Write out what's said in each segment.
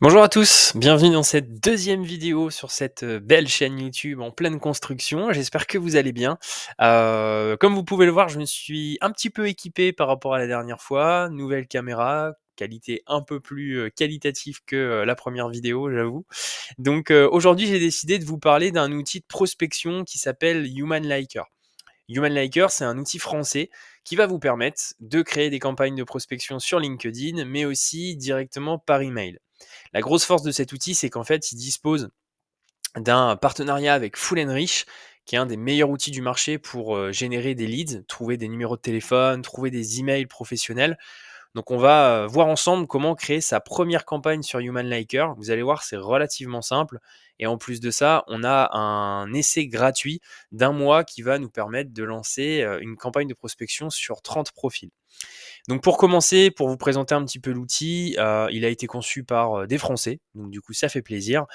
Bonjour à tous, bienvenue dans cette deuxième vidéo sur cette belle chaîne YouTube en pleine construction. J'espère que vous allez bien. Comme vous pouvez le voir, je me suis un petit peu équipé par rapport à la dernière fois. Nouvelle caméra, qualité un peu plus qualitative que la première vidéo, j'avoue. Donc aujourd'hui, j'ai décidé de vous parler d'un outil de prospection qui s'appelle Human Liker. Human Liker, c'est un outil français qui va vous permettre de créer des campagnes de prospection sur LinkedIn, mais aussi directement par email. La grosse force de cet outil, c'est qu'en fait, il dispose d'un partenariat avec Full Rich, qui est un des meilleurs outils du marché pour générer des leads, trouver des numéros de téléphone, trouver des emails professionnels. Donc on va voir ensemble comment créer sa première campagne sur Human Liker. Vous allez voir, c'est relativement simple. Et en plus de ça, on a un essai gratuit d'un mois qui va nous permettre de lancer une campagne de prospection sur 30 profils. Donc pour commencer, pour vous présenter un petit peu l'outil, il a été conçu par des Français, donc du coup ça fait plaisir.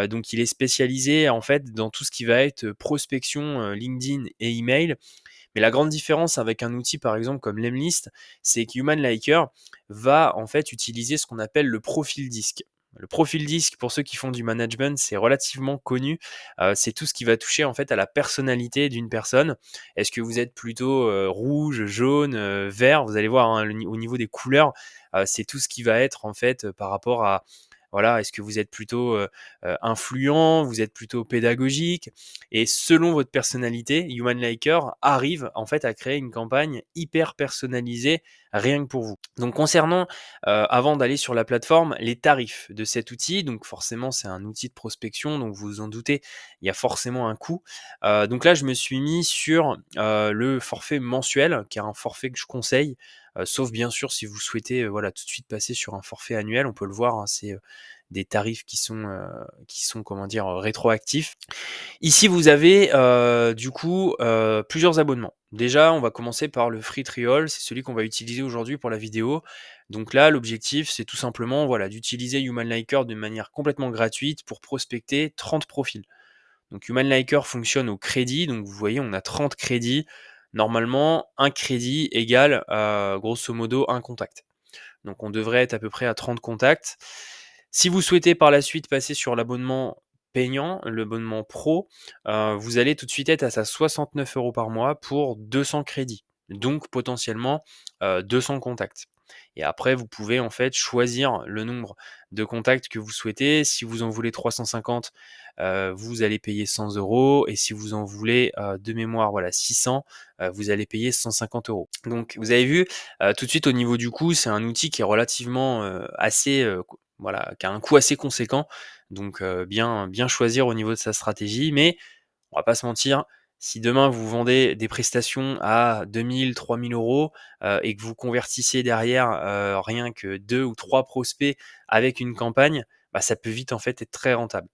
Donc il est spécialisé en fait dans tout ce qui va être prospection LinkedIn et email. Mais la grande différence avec un outil par exemple comme Lemlist, c'est que Human Liker va en fait utiliser ce qu'on appelle le profil disque. Le profil disque, pour ceux qui font du management, c'est relativement connu. C'est tout ce qui va toucher en fait à la personnalité d'une personne. Est-ce que vous êtes plutôt rouge, jaune, vert? Vous allez voir hein, au niveau des couleurs, c'est tout ce qui va être en fait par rapport à voilà, est-ce que vous êtes plutôt influent, vous êtes plutôt pédagogique, et selon votre personnalité, Human Liker arrive en fait à créer une campagne hyper personnalisée rien que pour vous. Donc concernant, avant d'aller sur la plateforme, les tarifs de cet outil, donc forcément c'est un outil de prospection, donc vous vous en doutez, il y a forcément un coût. Donc là je me suis mis sur le forfait mensuel, qui est un forfait que je conseille, sauf bien sûr si vous souhaitez voilà, tout de suite passer sur un forfait annuel, on peut le voir, hein, c'est des tarifs qui sont comment dire, rétroactifs. Ici, vous avez du coup plusieurs abonnements. Déjà, on va commencer par le free trial, c'est celui qu'on va utiliser aujourd'hui pour la vidéo. Donc là, l'objectif, c'est tout simplement voilà, d'utiliser Human Liker de manière complètement gratuite pour prospecter 30 profils. Donc Human Liker fonctionne au crédit, donc vous voyez, on a 30 crédits. Normalement, un crédit égale grosso modo un contact. Donc on devrait être à peu près à 30 contacts. Si vous souhaitez par la suite passer sur l'abonnement payant, l'abonnement pro, vous allez tout de suite être à 69 € par mois pour 200 crédits. Donc potentiellement 200 contacts. Et après, vous pouvez en fait choisir le nombre de contacts que vous souhaitez. Si vous en voulez 350, vous allez payer 100 €. Et si vous en voulez de mémoire voilà 600, vous allez payer 150 €. Donc vous avez vu, tout de suite au niveau du coût, c'est un outil qui est relativement assez, voilà, qui a un coût assez conséquent. Donc bien choisir au niveau de sa stratégie. Mais on va pas se mentir, si demain vous vendez des prestations à 2 000, 3 000 € et que vous convertissez derrière rien que 2 ou 3 prospects avec une campagne, bah, ça peut vite en fait être très rentable.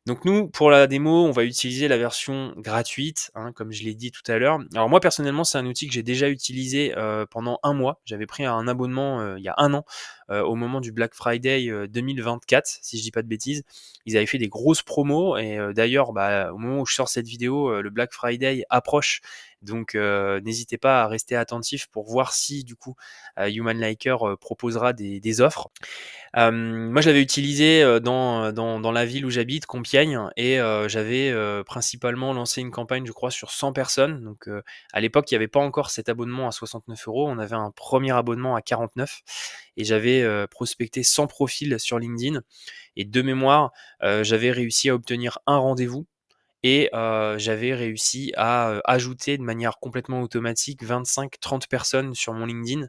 Donc nous, pour la démo, on va utiliser la version gratuite, hein, comme je l'ai dit tout à l'heure. Alors moi personnellement, c'est un outil que j'ai déjà utilisé pendant un mois. J'avais pris un abonnement il y a un an, au moment du Black Friday 2024, si je dis pas de bêtises. Ils avaient fait des grosses promos et d'ailleurs, bah, au moment où je sors cette vidéo, le Black Friday approche. Donc n'hésitez pas à rester attentif pour voir si du coup Human Liker proposera des offres. Moi, je l'avais utilisé dans la ville où j'habite, Compiègne, et j'avais principalement lancé une campagne, je crois, sur 100 personnes. Donc, à l'époque, il n'y avait pas encore cet abonnement à 69 €. On avait un premier abonnement à 49 et j'avais prospecté 100 profils sur LinkedIn. Et de mémoire, j'avais réussi à obtenir un rendez-vous et j'avais réussi à ajouter de manière complètement automatique 25-30 personnes sur mon LinkedIn.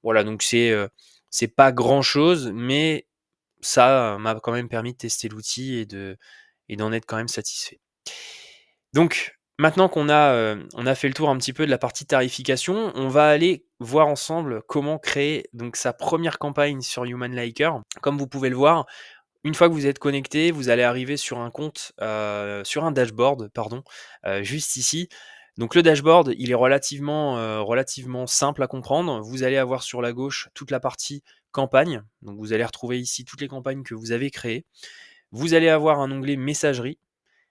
Voilà, donc c'est pas grand-chose, mais ça m'a quand même permis de tester l'outil et d'en être quand même satisfait. Donc maintenant qu'on a fait le tour un petit peu de la partie tarification, on va aller voir ensemble comment créer donc sa première campagne sur Human Liker. Comme vous pouvez le voir, une fois que vous êtes connecté, vous allez arriver sur un compte, sur un dashboard, pardon, juste ici. Donc le dashboard, il est relativement simple à comprendre. Vous allez avoir sur la gauche toute la partie campagne. Donc vous allez retrouver ici toutes les campagnes que vous avez créées. Vous allez avoir un onglet messagerie.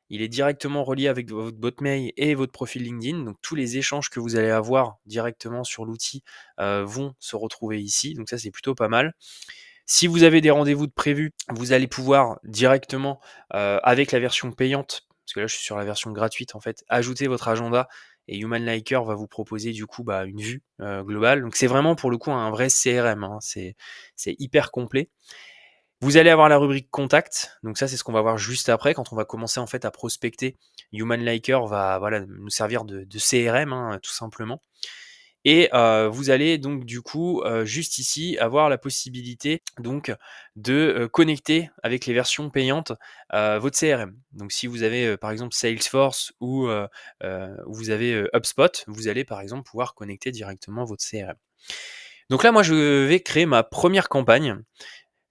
Il est directement relié avec votre boîte mail et votre profil LinkedIn. Donc tous les échanges que vous allez avoir directement sur l'outil vont se retrouver ici. Donc ça, c'est plutôt pas mal. Si vous avez des rendez-vous de prévus, vous allez pouvoir directement, avec la version payante, parce que là je suis sur la version gratuite en fait, ajouter votre agenda et Human Liker va vous proposer du coup, une vue, globale. Donc c'est vraiment pour le coup un vrai CRM, hein, c'est hyper complet. Vous allez avoir la rubrique contact, donc ça c'est ce qu'on va voir juste après quand on va commencer en fait à prospecter. Human Liker va voilà, nous servir de CRM, hein, tout simplement. Et vous allez donc du coup, juste ici avoir la possibilité donc de, connecter avec les versions payantes, votre CRM. Donc si vous avez, par exemple Salesforce ou vous avez, HubSpot, vous allez par exemple pouvoir connecter directement votre CRM. Donc là moi je vais créer ma première campagne.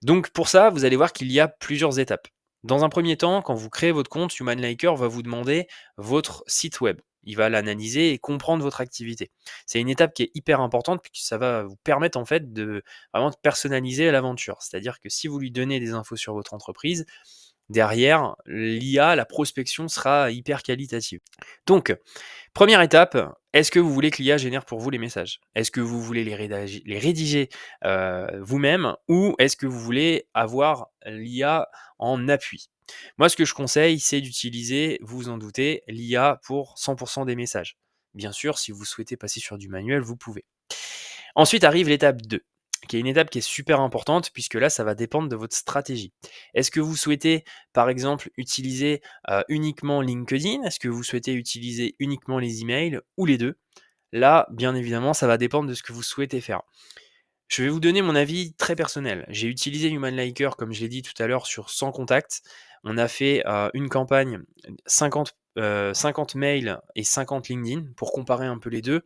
Donc pour ça, vous allez voir qu'il y a plusieurs étapes. Dans un premier temps, quand vous créez votre compte, Human Liker va vous demander votre site web. Il va l'analyser et comprendre votre activité. C'est une étape qui est hyper importante puisque ça va vous permettre en fait de vraiment de personnaliser l'aventure. C'est-à-dire que si vous lui donnez des infos sur votre entreprise, derrière, l'IA, la prospection sera hyper qualitative. Donc, première étape, est-ce que vous voulez que l'IA génère pour vous les messages? Est-ce que vous voulez les rédiger vous-même ou est-ce que vous voulez avoir l'IA en appui? Moi, ce que je conseille, c'est d'utiliser, vous vous en doutez, l'IA pour 100% des messages. Bien sûr, si vous souhaitez passer sur du manuel, vous pouvez. Ensuite arrive l'étape 2, qui est une étape qui est super importante puisque là, ça va dépendre de votre stratégie. Est-ce que vous souhaitez, par exemple, utiliser uniquement LinkedIn? Est-ce que vous souhaitez utiliser uniquement les emails ou les deux? Là, bien évidemment, ça va dépendre de ce que vous souhaitez faire. Je vais vous donner mon avis très personnel. J'ai utilisé Human Liker, comme je l'ai dit tout à l'heure, sur 100 contacts. On a fait une campagne 50 mails et 50 LinkedIn pour comparer un peu les deux.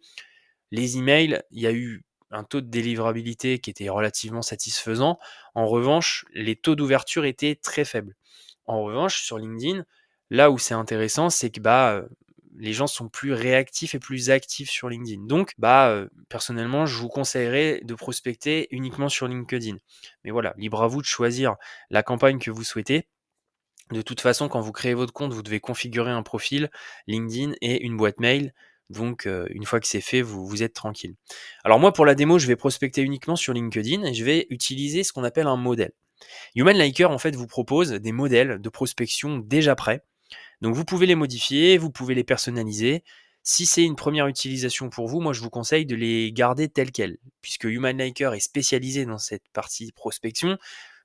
Les emails, il y a eu un taux de délivrabilité qui était relativement satisfaisant. En revanche, les taux d'ouverture étaient très faibles. En revanche, sur LinkedIn, là où c'est intéressant, c'est que les gens sont plus réactifs et plus actifs sur LinkedIn. Donc, personnellement, je vous conseillerais de prospecter uniquement sur LinkedIn. Mais voilà, libre à vous de choisir la campagne que vous souhaitez. De toute façon, quand vous créez votre compte, vous devez configurer un profil LinkedIn et une boîte mail. Donc, une fois que c'est fait, vous êtes tranquille. Alors moi, pour la démo, je vais prospecter uniquement sur LinkedIn et je vais utiliser ce qu'on appelle un modèle. Human Liker, en fait, vous propose des modèles de prospection déjà prêts. Donc, vous pouvez les modifier, vous pouvez les personnaliser. Si c'est une première utilisation pour vous, moi, je vous conseille de les garder telles quelles, puisque Human Liker est spécialisé dans cette partie prospection.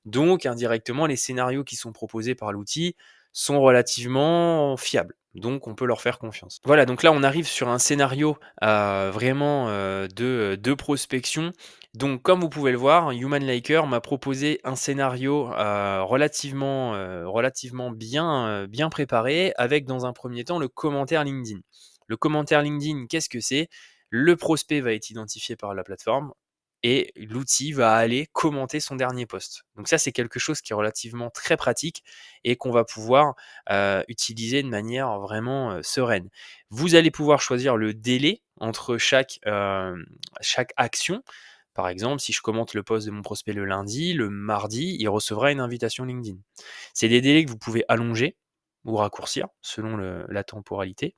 Donc, indirectement, les scénarios qui sont proposés par l'outil sont relativement fiables. Donc, on peut leur faire confiance. Voilà, donc là, on arrive sur un scénario vraiment de prospection. Donc, comme vous pouvez le voir, Human Liker m'a proposé un scénario relativement bien préparé, avec dans un premier temps le commentaire LinkedIn. Le commentaire LinkedIn, qu'est-ce que c'est? Le prospect va être identifié par la plateforme et l'outil va aller commenter son dernier post. Donc ça, c'est quelque chose qui est relativement très pratique et qu'on va pouvoir utiliser de manière vraiment sereine. Vous allez pouvoir choisir le délai entre chaque action. Par exemple, si je commente le post de mon prospect le lundi, le mardi, il recevra une invitation LinkedIn. C'est des délais que vous pouvez allonger ou raccourcir selon la temporalité.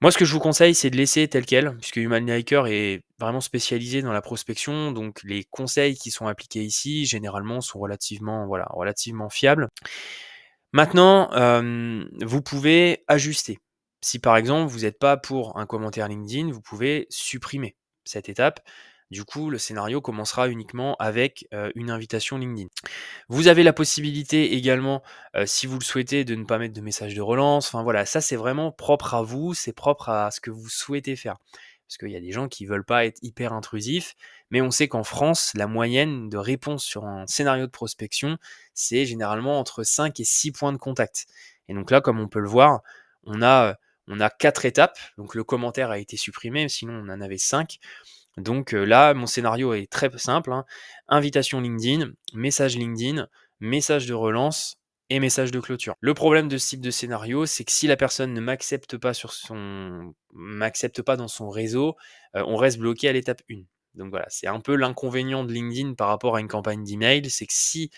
Moi, ce que je vous conseille, c'est de laisser tel quel, puisque Human Liker est vraiment spécialisé dans la prospection, donc les conseils qui sont appliqués ici, généralement, sont relativement fiables. Maintenant, vous pouvez ajuster. Si par exemple, vous n'êtes pas pour un commentaire LinkedIn, vous pouvez supprimer cette étape. Du coup, le scénario commencera uniquement avec une invitation LinkedIn. Vous avez la possibilité également, si vous le souhaitez, de ne pas mettre de message de relance. Enfin voilà, ça c'est vraiment propre à vous, c'est propre à ce que vous souhaitez faire. Parce qu'il y a des gens qui veulent pas être hyper intrusifs, mais on sait qu'en France, la moyenne de réponse sur un scénario de prospection, c'est généralement entre 5 et 6 points de contact. Et donc là, comme on peut le voir, on a, on a 4 étapes. Donc le commentaire a été supprimé, sinon on en avait 5. Donc là, mon scénario est très simple, hein. Invitation LinkedIn, message de relance et message de clôture. Le problème de ce type de scénario, c'est que si la personne ne m'accepte pas dans son réseau, on reste bloqué à l'étape 1. Donc voilà, c'est un peu l'inconvénient de LinkedIn par rapport à une campagne d'email, c'est que si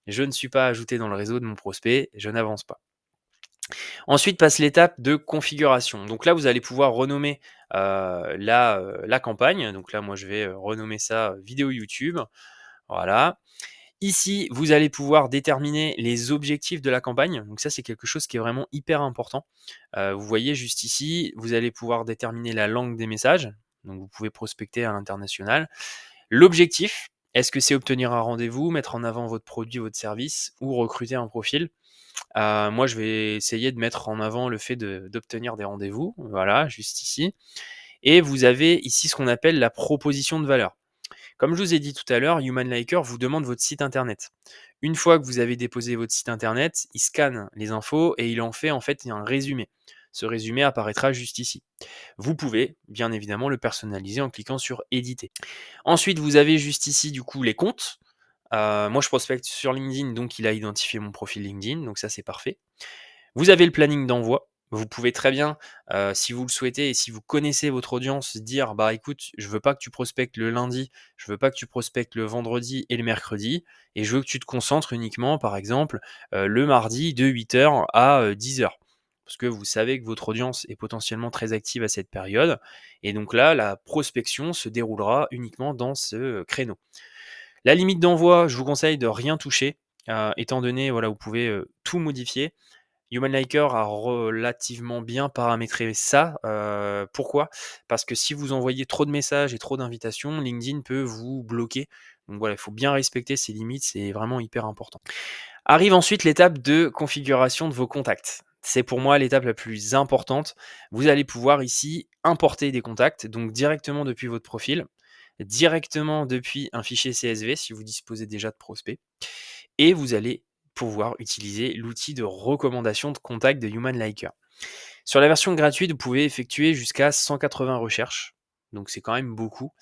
je ne suis pas ajouté dans le réseau de mon prospect, je n'avance pas. Ensuite passe l'étape de configuration. Donc là, vous allez pouvoir renommer la campagne. Donc là, moi, je vais renommer ça vidéo YouTube. Voilà. Ici, vous allez pouvoir déterminer les objectifs de la campagne. Donc ça, c'est quelque chose qui est vraiment hyper important. Vous voyez juste ici, vous allez pouvoir déterminer la langue des messages. Donc vous pouvez prospecter à l'international. L'objectif, est-ce que c'est obtenir un rendez-vous, mettre en avant votre produit, votre service ou recruter un profil? Moi, je vais essayer de mettre en avant le fait d'obtenir des rendez-vous. Voilà, juste ici. Et vous avez ici ce qu'on appelle la proposition de valeur. Comme je vous ai dit tout à l'heure, Human Liker vous demande votre site internet. Une fois que vous avez déposé votre site internet, il scanne les infos et il en fait en fait un résumé. Ce résumé apparaîtra juste ici. Vous pouvez bien évidemment le personnaliser en cliquant sur éditer. Ensuite, vous avez juste ici du coup les comptes. Moi je prospecte sur LinkedIn, donc il a identifié mon profil LinkedIn, donc ça c'est parfait. Vous avez le planning d'envoi. Vous pouvez très bien, si vous le souhaitez et si vous connaissez votre audience, dire: «Bah, écoute, je veux pas que tu prospectes le lundi, je veux pas que tu prospectes le vendredi et le mercredi et je veux que tu te concentres uniquement, par exemple, le mardi de 8h à 10h». Parce que vous savez que votre audience est potentiellement très active à cette période et donc là, la prospection se déroulera uniquement dans ce créneau. La limite d'envoi, je vous conseille de rien toucher, étant donné, voilà, vous pouvez, tout modifier. Human Liker a relativement bien paramétré ça. Pourquoi? Parce que si vous envoyez trop de messages et trop d'invitations, LinkedIn peut vous bloquer. Donc voilà, il faut bien respecter ces limites, c'est vraiment hyper important. Arrive ensuite l'étape de configuration de vos contacts. C'est pour moi l'étape la plus importante. Vous allez pouvoir ici importer des contacts, donc directement depuis votre profil, directement depuis un fichier CSV si vous disposez déjà de prospects, et vous allez pouvoir utiliser l'outil de recommandation de contact de Human Liker. Sur la version gratuite, vous pouvez effectuer jusqu'à 180 recherches, donc c'est quand même beaucoup.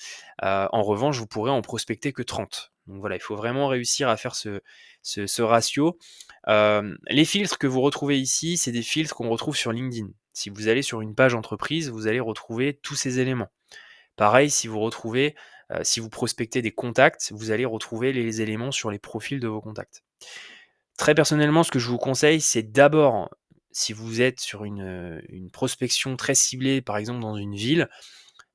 En revanche, vous pourrez en prospecter que 30. Donc voilà, il faut vraiment réussir à faire ce ratio. Les filtres que vous retrouvez ici, c'est des filtres qu'on retrouve sur LinkedIn. Si vous allez sur une page entreprise, vous allez retrouver tous ces éléments. Pareil, si vous prospectez des contacts, vous allez retrouver les éléments sur les profils de vos contacts. Très personnellement, ce que je vous conseille, c'est d'abord, si vous êtes sur une prospection très ciblée, par exemple dans une ville,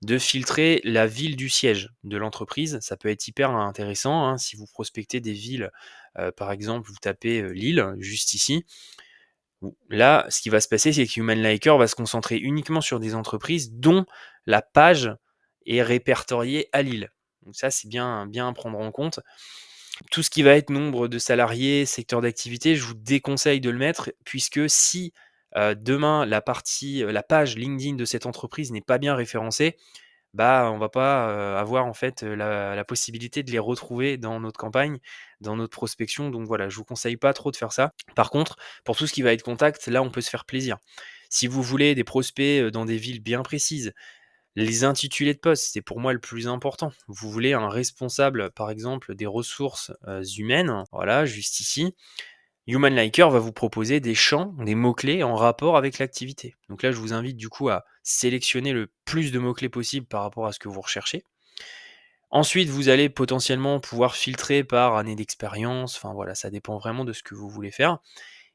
de filtrer la ville du siège de l'entreprise. Ça peut être hyper intéressant, hein, si vous prospectez des villes, par exemple, vous tapez, Lille, juste ici. Là, ce qui va se passer, c'est que Human Liker va se concentrer uniquement sur des entreprises dont la page est répertoriée à Lille. Donc ça, c'est bien à prendre en compte. Tout ce qui va être nombre de salariés, secteur d'activité, je vous déconseille de le mettre puisque si, demain la page LinkedIn de cette entreprise n'est pas bien référencée, bah, on va pas, avoir en fait, la possibilité de les retrouver dans notre campagne, dans notre prospection. Donc voilà, je vous conseille pas trop de faire ça. Par contre, pour tout ce qui va être contact, là, on peut se faire plaisir. Si vous voulez des prospects, dans des villes bien précises, les intitulés de poste, c'est pour moi le plus important. Vous voulez un responsable, par exemple, des ressources, humaines, voilà, juste ici. Human Liker va vous proposer des champs, des mots-clés en rapport avec l'activité. Donc là, je vous invite du coup à sélectionner le plus de mots-clés possible par rapport à ce que vous recherchez. Ensuite, vous allez potentiellement pouvoir filtrer par année d'expérience, enfin voilà, ça dépend vraiment de ce que vous voulez faire.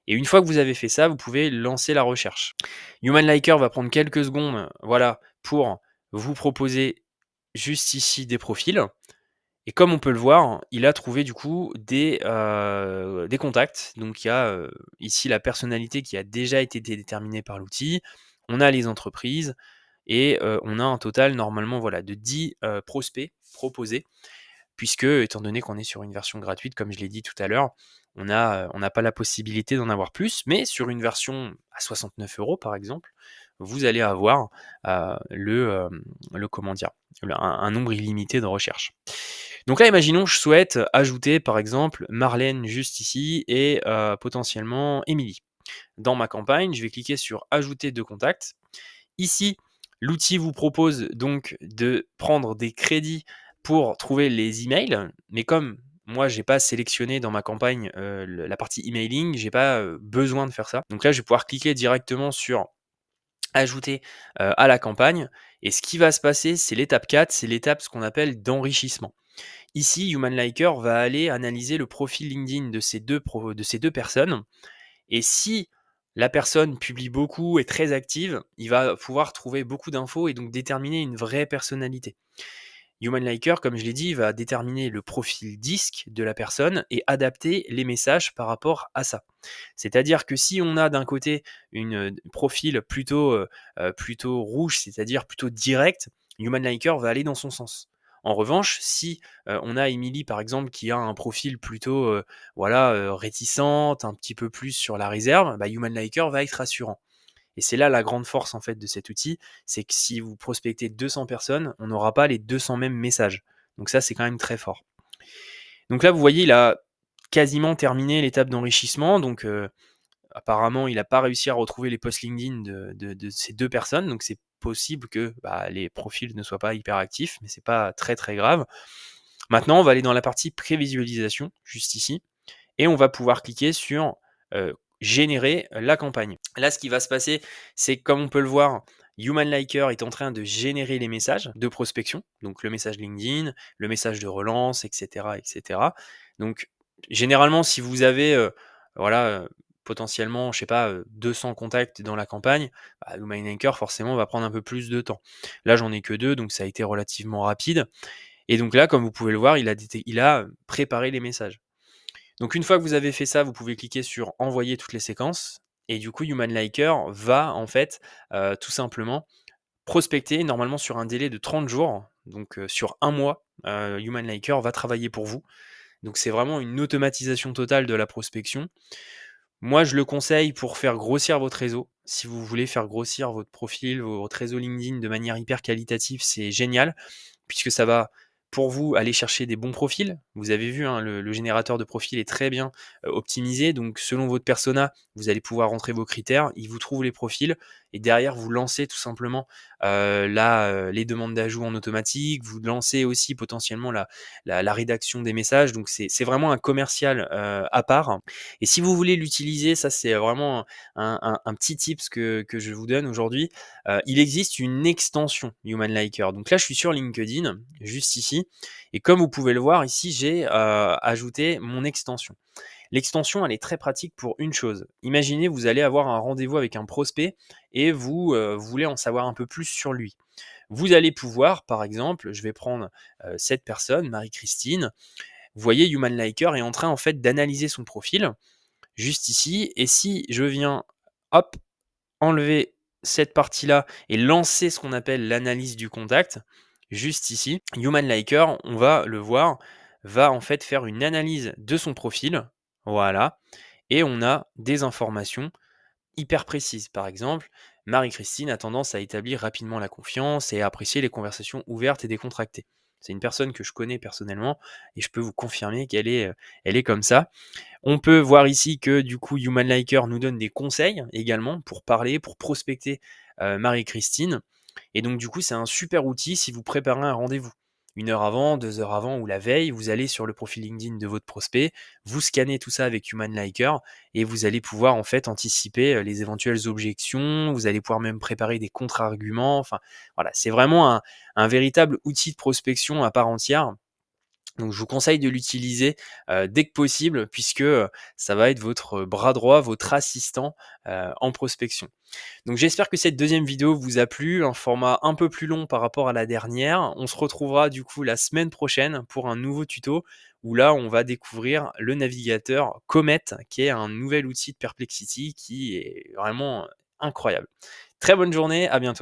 Et une fois que vous avez fait ça, vous pouvez lancer la recherche. Human Liker va prendre quelques secondes, voilà, pour vous proposer juste ici des profils. Et comme on peut le voir, il a trouvé du coup des contacts. Donc il y a, ici la personnalité qui a déjà été déterminée par l'outil. On a les entreprises et on a un total normalement voilà de 10 prospects proposés. Puisque étant donné qu'on est sur une version gratuite, comme je l'ai dit tout à l'heure, on n'a pas la possibilité d'en avoir plus. Mais sur une version à 69 € par exemple, vous allez avoir, le comment dire? Un nombre illimité de recherches. Donc là, imaginons que je souhaite ajouter par exemple Marlène juste ici et potentiellement Émilie. Dans ma campagne, je vais cliquer sur ajouter 2 contacts. Ici, l'outil vous propose donc de prendre des crédits pour trouver les emails, mais comme moi j'ai pas sélectionné dans ma campagne, la partie emailing, j'ai pas, besoin de faire ça. Donc là, je vais pouvoir cliquer directement sur ajouter, à la campagne et ce qui va se passer, c'est l'étape 4, c'est l'étape ce qu'on appelle d'enrichissement. Ici, Human Liker va aller analyser le profil LinkedIn de ces 2 personnes et si la personne publie beaucoup, est très active, il va pouvoir trouver beaucoup d'infos et donc déterminer une vraie personnalité. Human Liker, comme je l'ai dit, va déterminer le profil disque de la personne et adapter les messages par rapport à ça. C'est-à-dire que si on a d'un côté une profil plutôt rouge, c'est-à-dire plutôt direct, Human Liker va aller dans son sens. En revanche, si on a Emily par exemple qui a un profil plutôt réticente, un petit peu plus sur la réserve, bah, Human Liker va être rassurant. Et c'est là la grande force en fait de cet outil, c'est que si vous prospectez 200 personnes, on n'aura pas les 200 mêmes messages. Donc ça, c'est quand même très fort. Donc là, vous voyez, il a quasiment terminé l'étape d'enrichissement. Donc apparemment, il n'a pas réussi à retrouver les posts LinkedIn de ces 2 personnes. Donc c'est possible que les profils ne soient pas hyper actifs, mais c'est pas très très grave. Maintenant, on va aller dans la partie prévisualisation, juste ici, et on va pouvoir cliquer sur générer la campagne. Là, ce qui va se passer, c'est que comme on peut le voir, Human Liker est en train de générer les messages de prospection, donc le message LinkedIn, le message de relance, etc., etc. Donc, généralement, si vous avez, potentiellement, je sais pas, 200 contacts dans la campagne, Human Liker forcément va prendre un peu plus de temps. Là, j'en ai que 2, donc ça a été relativement rapide. Et donc là, comme vous pouvez le voir, il a préparé les messages. Donc une fois que vous avez fait ça, vous pouvez cliquer sur envoyer toutes les séquences et du coup Human Liker va en fait tout simplement prospecter normalement sur un délai de 30 jours, donc sur un mois, Human Liker va travailler pour vous. Donc c'est vraiment une automatisation totale de la prospection. Moi je le conseille pour faire grossir votre réseau. Si vous voulez faire grossir votre profil, votre réseau LinkedIn de manière hyper qualitative, c'est génial puisque ça va, pour vous, aller chercher des bons profils. Vous avez vu, hein, le générateur de profil est très bien optimisé. Donc, selon votre persona, vous allez pouvoir rentrer vos critères. Il vous trouve les profils et derrière, vous lancez tout simplement les demandes d'ajout en automatique. Vous lancez aussi potentiellement la rédaction des messages. Donc, c'est vraiment un commercial à part. Et si vous voulez l'utiliser, ça, c'est vraiment un petit tips que je vous donne aujourd'hui. Il existe une extension Human Liker. Donc là, je suis sur LinkedIn, juste ici. Et comme vous pouvez le voir ici, j'ai ajouté mon extension. L'extension, elle est très pratique pour une chose. Imaginez, vous allez avoir un rendez-vous avec un prospect et vous voulez en savoir un peu plus sur lui. Vous allez pouvoir, par exemple, je vais prendre cette personne, Marie-Christine. Vous voyez, Human Liker est en train en fait d'analyser son profil, juste ici. Et si je viens, hop, enlever cette partie-là et lancer ce qu'on appelle l'analyse du contact, juste ici, Human Liker, on va le voir, va en fait faire une analyse de son profil, voilà, et on a des informations hyper précises. Par exemple, Marie-Christine a tendance à établir rapidement la confiance et à apprécier les conversations ouvertes et décontractées. C'est une personne que je connais personnellement et je peux vous confirmer elle est comme ça. On peut voir ici que du coup Human Liker nous donne des conseils également pour parler, pour prospecter Marie-Christine. Et donc du coup c'est un super outil si vous préparez un rendez-vous. 1 heure avant, 2 heures avant ou la veille, vous allez sur le profil LinkedIn de votre prospect, vous scannez tout ça avec Human Liker et vous allez pouvoir en fait anticiper les éventuelles objections, vous allez pouvoir même préparer des contre-arguments. Enfin voilà, c'est vraiment un véritable outil de prospection à part entière. Donc je vous conseille de l'utiliser dès que possible puisque ça va être votre bras droit, votre assistant en prospection. Donc j'espère que cette deuxième vidéo vous a plu, un format un peu plus long par rapport à la dernière. On se retrouvera du coup la semaine prochaine pour un nouveau tuto où là on va découvrir le navigateur Comet qui est un nouvel outil de Perplexity qui est vraiment incroyable. Très bonne journée, à bientôt.